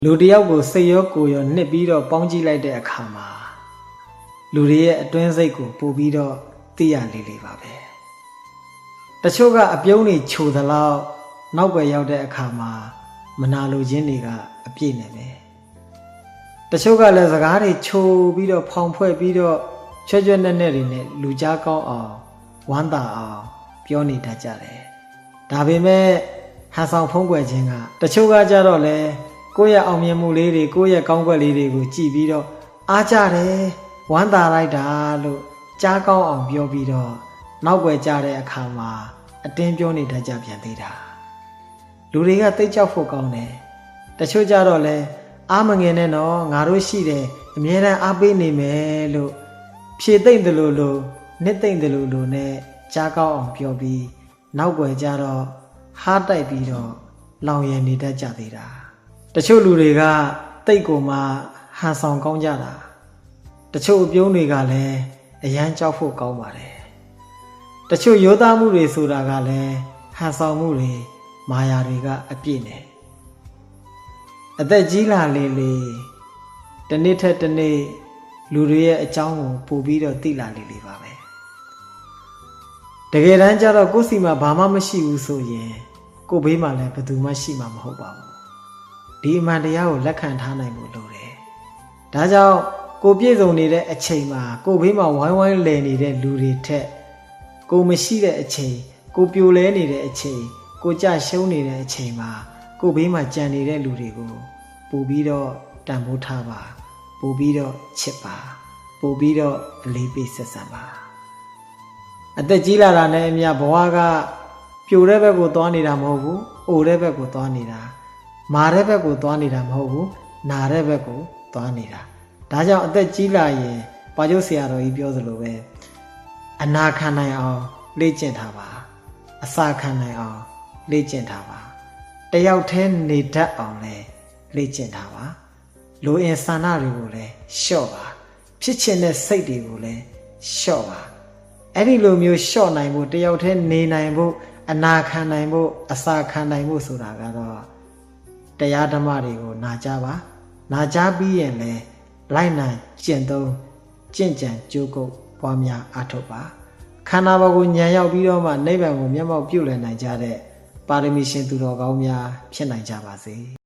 လူတယောက်ကိုစိတ်ရောကိုယ်ရောနှစ်ပြီးတော့ပေါင်းကြည့်လိုက်တဲ့အခါမှာလူတွေရဲ့အတွင်းစိတ်ကိုပို့ပြီးတော့သိရလေပါပဲတချို့ကအပြုံးတွေခြုံသလောက်နောက်ွယ်ရောက်တဲ့အခါမှာမနာလိုခြင်းတွေကအပြည့်နေပဲတချို့ကလည်းစကားတွေခြုံပြီးတော့ဖောင်ဖွဲ့ပြီးတော့ချွတ်ချွတ်နဲ့နဲ့တွေနဲ့လူကြားကောင်းအောင်ဝမ်းသာအောင်ပြောနေတတ်ကြတယ်ဒါပေမဲ့ဟန်ဆောင်ဖုံးကွယ်ခြင်းကတချို့ကကြတော့လေကိုယ့်ရဲ့အောင်မြင်မှုလေးတွေကိုယ့်ရဲ့ကောင်းကွက်လေးတွေကိုကြည့်ပြီးတော့အားကြတယ်ဝမ်းသာလိုက်တာလို့ကြားကောင်းအောင်ပြောပြီးတော့နောက်ွယ်ကြတဲ့အခါမှာအတင်းပြောနေတတ်ကြပြန်သေးတာလူတွေကသိကြောက်ဖို့ကောင်းတယ်တချို့ကြတော့လဲအားမငင်နဲ့တော့ငါတို့ရှိတယ်အမြဲတမ်းအားပေးနေမယ်လို့ဖြေသိမ့်တယ်လို့နှစ်သိမ့်တယ်လို့နဲ့ကြားကောင်းအောင်ပြောပြီးနောက်ွယ်ကြတော့ဟားတိုက်ပြီးတော့လောင်ရည်နေတတ်ကြသေးတာတချို့လူတွေကတိတ်ကိုမှဟန်ဆောင်ကောင်းကြတာတချို့အပြုံးတွေကလည်းအရန်ကြောက်ဖို့ကောင်းပါတယ်တချို့ရိုးသားမှုတွေဆိုတာကလည်းဟန်ဆောင်မှုတွေမာယာတွေကအပြည့်နဲ့အသက်ကြီးလာလေတနေ့ထက်တနေ့လူတွေရဲ့အကြောင်းကိုပို့ပြီးတော့သိလာလေပါပဲတကယ်တမ်းကျတော့ကိုယ်စီမှာဘာမှမရှိဘူးဆိုရင်ကိုယ်ဘေးမှာလည်းဘယ်သူမှရှိမှာမဟုတ်ပါဘူးဒီအမှန်တရားကိုလက်ခံထားနိုင်ဖို့လိုတယ်ဒါကြောင့်ကိုပြည့်စုံနေတဲ့အချိန်မှာကိုဘေးမှာဝိုင်းဝိုင်းလည်နေတဲ့လူတွေထက်ကိုမရှိတဲ့အချိန်ကိုပြိုလဲနေတဲ့အချိန်ကိုကြရှုံးနေတဲ့အချိန်မှာကိုဘေးမှာကြံနေတဲ့လူတွေကိုပို့ပြီးတော့တန်ဖိုးထားပါပို့ပြီးတော့ချစ်ပါပို့ပြီးတော့အလေးပေးဆက်ဆံပါအသက်ကြီးလာတာနဲ့အမျှဘဝကပြိုတဲ့ဘက်ကိုသွားနေတာမဟုတ်ဘူးအိုတဲ့ဘက်ကိုသွားနေတာမာတဲ့ဘက်ကိုသွားနေတာမဟုတ်ဘူးနာတဲ့ဘက်ကိုသွားနေတာဒါကြောင့်အသက်ကြီးလာရင်ပါကျုပ်ဆရာတော်ကြီးပြောသလိုပဲအနာခံနိုင်အောင်လေ့ကျင့်ထားပါအစာခံနိုင်အောင်လေ့ကျင့်ထားပါတယောက်တည်းနေတတ်အောင်လဲလေ့ကျင့်ထားပါလူအင်ဆန္ဒတွေကိုလည်းလျှော့ပါဖြစ်ချင်တဲ့စိတ်တွေကိုလည်းလျှော့ပါအဲ့ဒီလိုမျိုးလျှော့နိုင်ဖို့တယောက်တည်းနေနိုင်ဖို့အနာခံနိုင်ဖို့အစာခံနိုင်ဖို့ဆိုတာကတော့တရားဓမ္မတွေကိုနာကြပါနာကြပြီးရင်လည်းလိုက်နိုင်ကျင့်သုံးကျင့်ကြံကြိုးကုပ်ပွားများအားထုတ်ပါခန္ဓာဘဝကိုဉာဏ်ရောက်ပြီးတော့မှနိဗ္ဗာန်ကိုမျက်မှောက်ပြုလည်နိုင်ကြတဲ့ပါရမီရှင်သူတော်ကောင်းများဖြစ်နိုင်ကြပါစေ